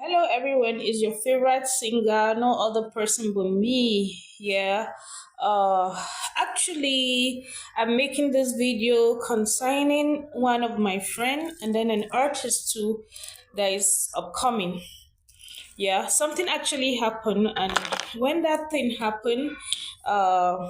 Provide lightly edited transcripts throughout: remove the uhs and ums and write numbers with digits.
Hello everyone, is your favorite singer, no other person but me. Yeah. Uh Actually, I'm making this video concerning one of my friend and then an artist too that is upcoming. Yeah, something actually happened, and when that thing happened, uh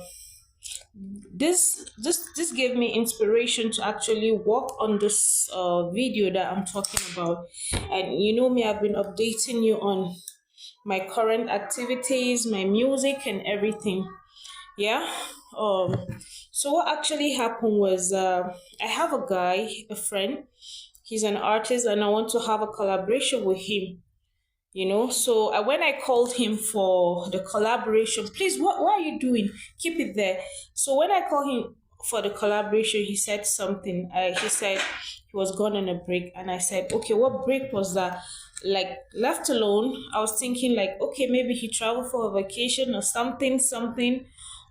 this gave me inspiration to actually work on this video that I'm talking about. And you know me, I've been updating you on my current activities, my music, and everything. Yeah. Um. So what actually happened was, I have a guy, a friend. He's an artist, and I want to have a collaboration with him. So when I called him for the collaboration, please, what are you doing? Keep it there. So when I called him for the collaboration, he said something. He said he was gone on a break, and I said, okay, what break was that? Like, left alone, I was thinking like, okay, maybe he traveled for a vacation or something,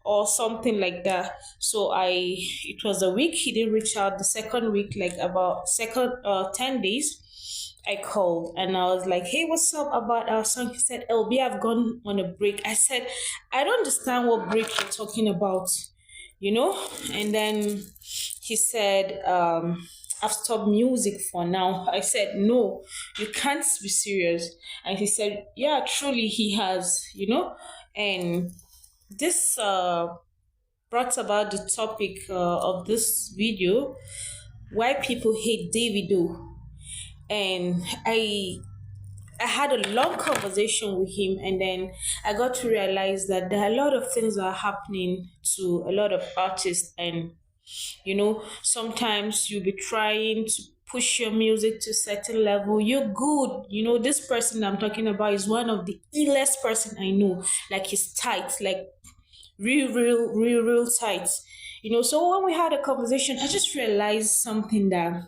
or something like that. So it was a week. He didn't reach out. The second week, like about second 10 days, I called and I was like, hey, what's up about our song? He said, LB, I've gone on a break. I said, I don't understand what break you're talking about, you know? And then he said, I've stopped music for now. I said, no, you can't be serious. And he said, yeah, truly he has. And this brought about the topic of this video: why people hate Davido. And I had a long conversation with him, and then I got to realize that there are a lot of things that are happening to a lot of artists. And sometimes you'll be trying to push your music to a certain level. You're good. This person I'm talking about is one of the illest person I know. Like, he's tight, like real tight. So when we had a conversation, I just realized something that,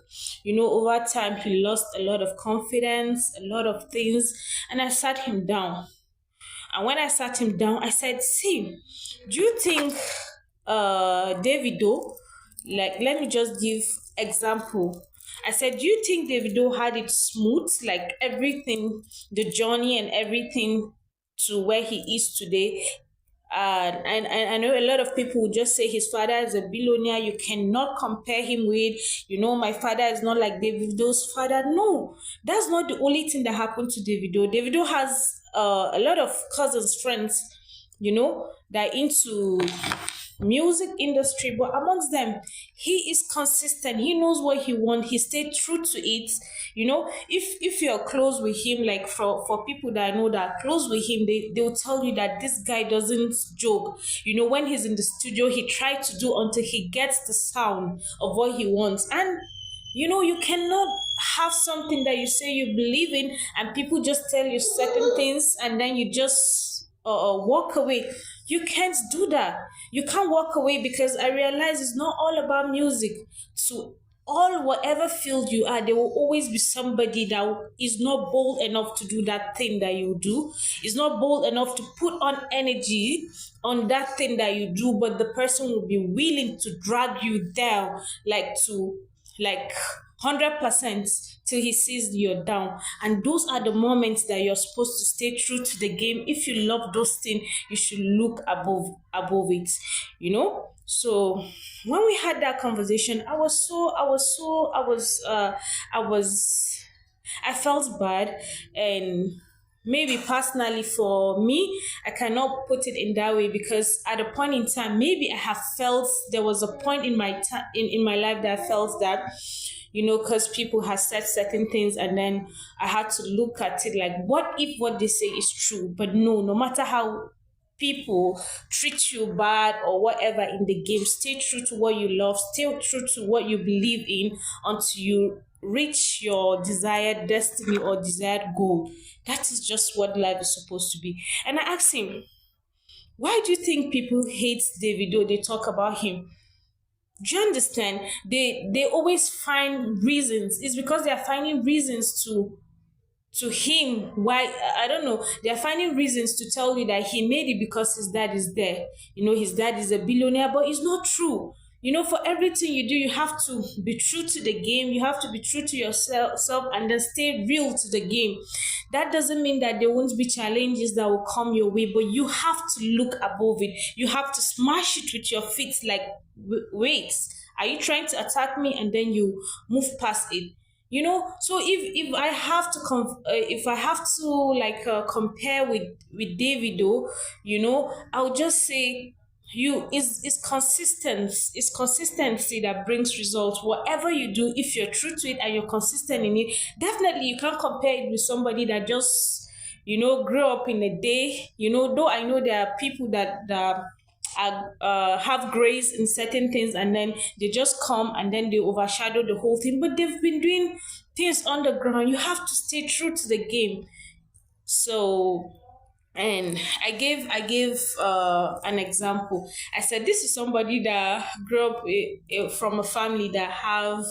over time he lost a lot of confidence, a lot of things. And I sat him down. And when I sat him down, I said, see, do you think Davido, like, let me just give example. I said, do you think Davido had it smooth, like everything, the journey and everything to where he is today? And I know a lot of people would just say his father is a billionaire. You cannot compare him with, my father is not like Davido's father. No, that's not the only thing that happened to Davido. Davido has a lot of cousins, friends, that are into music industry, but amongst them, he is consistent. He knows what he wants. He stayed true to it. If you're close with him, like for people that I know that are close with him, they'll tell you that this guy doesn't joke. When he's in the studio, he tries to do until he gets the sound of what he wants. And you cannot have something that you say you believe in, and people just tell you certain things, and then you just walk away. You can't do that. You can't walk away, because I realize it's not all about music. So all whatever field you are, there will always be somebody that is not bold enough to do that thing that you do, is not bold enough to put on energy on that thing that you do, but the person will be willing to drag you down, like 100% till he sees you're down. And those are the moments that you're supposed to stay true to the game. If you love those things, you should look above it. So when we had that conversation, I felt bad. And maybe personally for me, I cannot put it in that way, because at a point in time, maybe I have felt, there was a point in my time in my life that I felt that, because people have said certain things, and then I had to look at it like, what if what they say is true? But no matter how people treat you bad or whatever in the game, stay true to what you love, stay true to what you believe in, until you reach your desired destiny or desired goal. That is just what life is supposed to be. And I asked him, why do you think people hate Davido? They talk about him. Do you understand? They always find reasons. It's because they are finding reasons to him why, I don't know, they're finding reasons to tell you that he made it because his dad is there. His dad is a billionaire, but it's not true. For everything you do, you have to be true to the game. You have to be true to yourself and then stay real to the game. That doesn't mean that there won't be challenges that will come your way, but you have to look above it. You have to smash it with your feet like, wait, are you trying to attack me? And then you move past it. So if I have to if I have to like compare with Davido, I'll just say, it's consistent it's consistency that brings results. Whatever you do, if you're true to it and you're consistent in it, definitely you can't compare it with somebody that just grew up in a day. Though I know there are people that have grace in certain things, and then they just come and then they overshadow the whole thing, but they've been doing things on the ground. You have to stay true to the game. So, and I gave an example. I said this is somebody that grew up from a family that have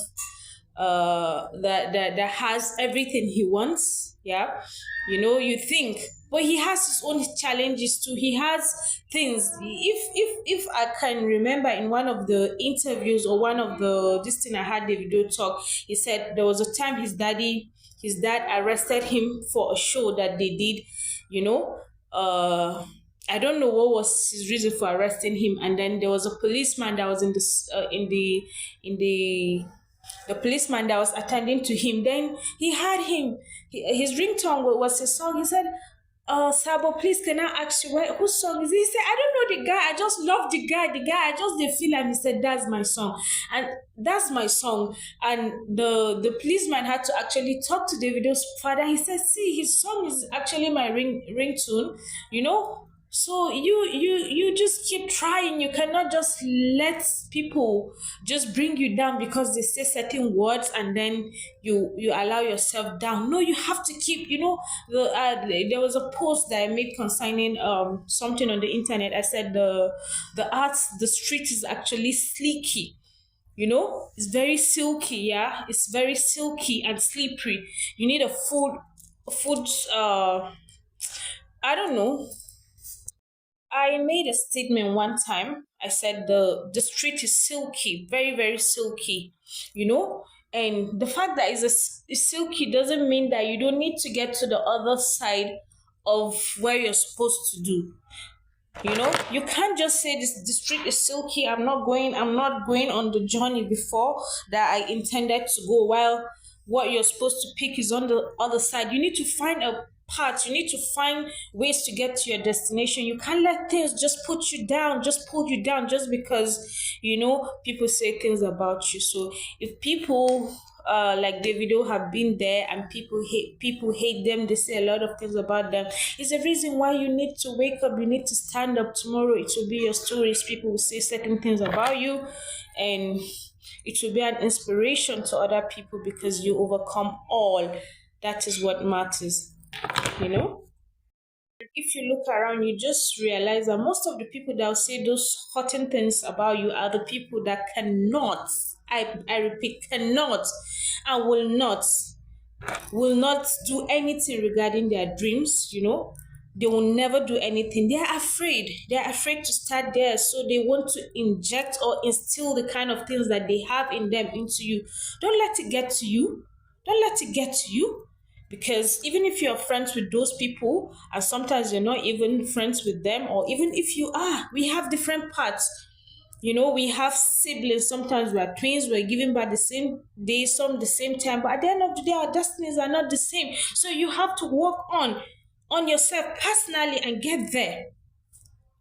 that has everything he wants. Yeah, you think, but he has his own challenges too. He has things. If I can remember, in one of the interviews or one of the this thing I had the video talk, he said there was a time his dad arrested him for a show that they did. you know I don't know what was his reason for arresting him, and then there was a policeman that was in the policeman that was attending to him. Then he had his ringtone was his song. He said, Sabo, please, can I ask you whose song is it? He said, I don't know the guy. I just love the guy. I just didn't feel like. He said, that's my song. And that's my song. And the policeman had to actually talk to Davido's father. He said, see, his song is actually my ringtone, you know? So you just keep trying. You cannot just let people just bring you down because they say certain words, and then you allow yourself down. No, you have to keep. There was a post that I made concerning something on the internet. I said the street is actually sleeky. It's very silky. Yeah, it's very silky and slippery. You need a food. I don't know. I made a statement one time. I said the street is silky, very very silky, and the fact that it's silky doesn't mean that you don't need to get to the other side of where you're supposed to do. You can't just say the street is silky. I'm not going on the journey before that I intended to go, while what you're supposed to pick is on the other side. You need to find a path. You need to find ways to get to your destination. You can't let things just put you down, just pull you down, just because people say things about you. So if people like Davido have been there and people hate them, they say a lot of things about them. It's a reason why you need to wake up. You need to stand up. Tomorrow it will be your stories. People will say certain things about you, and it will be an inspiration to other people because you overcome all. That is what matters. you know if you look around, you just realize that most of the people that will say those hurting things about you are the people that cannot, I repeat, cannot and will not do anything regarding their dreams. They will never do anything. They're afraid to start there, so they want to inject or instill the kind of things that they have in them into you. Don't let it get to you. Don't let it get to you. Because even if you're friends with those people, and sometimes you're not even friends with them, or even if you are, we have different paths. We have siblings. Sometimes we are twins. We're given by the same day, some the same time. But at the end of the day, our destinies are not the same. So you have to work on yourself personally and get there.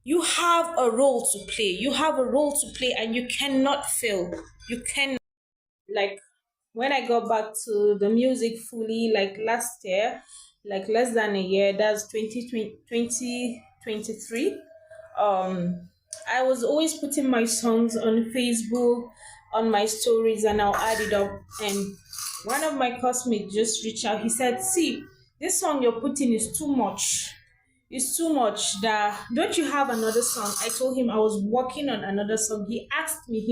You have a role to play. And you cannot fail. You can, like, when I got back to the music fully, like last year, like less than a year, that's 2023. I was always putting my songs on Facebook, on my stories, and I'll add it up. And one of my classmates just reached out. He said, see, this song you're putting is too much. It's too much. That don't you have another song? I told him I was working on another song. He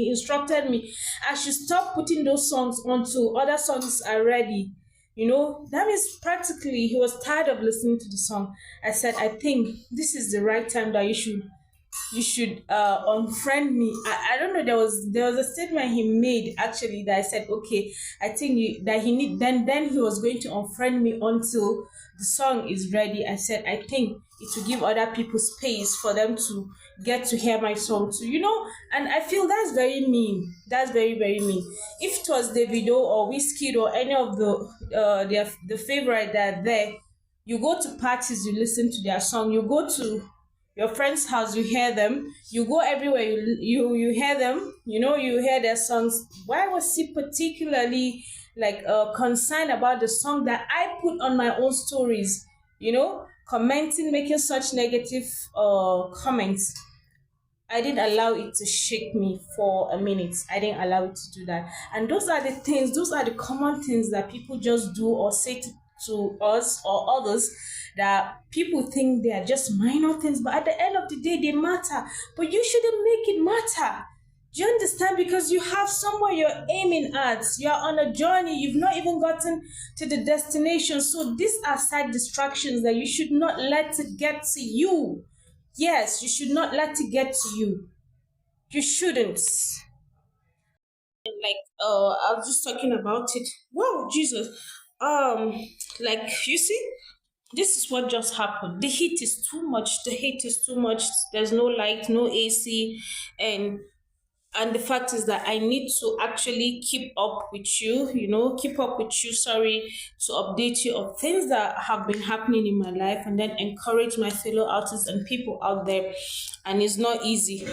instructed me I should stop putting those songs until other songs are ready. That means practically he was tired of listening to the song. I said, I think this is the right time that you should you should unfriend me. I don't know, there was a statement he made actually that I said, okay, I think that he need then he was going to unfriend me until the song is ready. I said I think it will give other people space for them to get to hear my song too, and I feel that's very mean. That's very, very mean. If it was Davido or Whiskey or any of the favorite that are there, you go to parties, you listen to their song, you go to your friend's house, you hear them, you go everywhere, you hear them, you hear their songs. Why was he particularly like concerned about the song that I put on my own stories, commenting, making such negative comments? I didn't allow it to shake me for a minute. I didn't allow it to do that. And those are the common things that people just do or say to us or others, that people think they are just minor things, but at the end of the day, they matter. But you shouldn't make it matter. Do you understand? Because you have somewhere you're aiming at. You're on a journey. You've not even gotten to the destination. So these are side distractions that you should not let it get to you. Yes, you should not let it get to you. You shouldn't. Like, I was just talking about it. Wow, Jesus. Um, like, you see, this is what just happened. The heat is too much. The heat is too much. There's no light, no AC, and the fact is that I need to actually keep up with you, keep up with you, sorry, to update you of things that have been happening in my life, and then encourage my fellow artists and people out there. And it's not easy.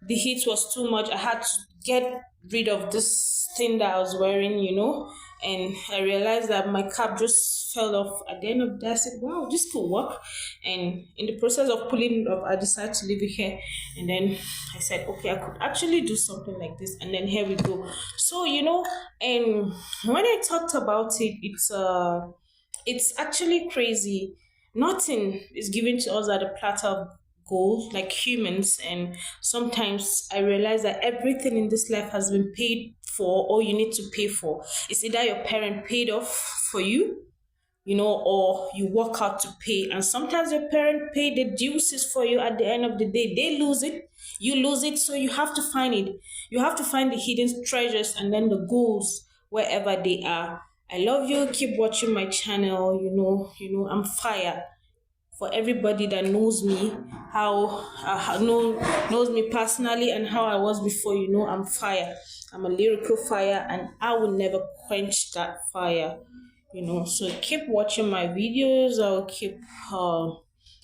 The heat was too much. I had to get rid of this thing that I was wearing, and I realized that my cap just fell off. At the end of the day, I said, wow, this could work. And in the process of pulling it off, I decided to leave it here. And then I said, okay, I could actually do something like this. And then here we go. So, and when I talked about it, it's actually crazy. Nothing is given to us at a platter of gold, like humans. And sometimes I realize that everything in this life has been paid for, or you need to pay for. It's either your parent paid off for you, or you work out to pay. And sometimes your parent pay the dues for you. At the end of the day, they lose it, you lose it. So you have to find it. You have to find the hidden treasures and then the goals wherever they are. I love you. Keep watching my channel. I'm fire. For everybody that knows me, knows me personally and how I was before, I'm fire. I'm a lyrical fire, and I will never quench that fire. So keep watching my videos. I'll keep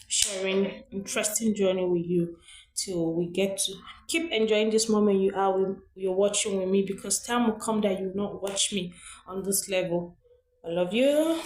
sharing interesting journey with you till we get to keep enjoying this moment you're watching with me, because time will come that you will not watch me on this level. I love you.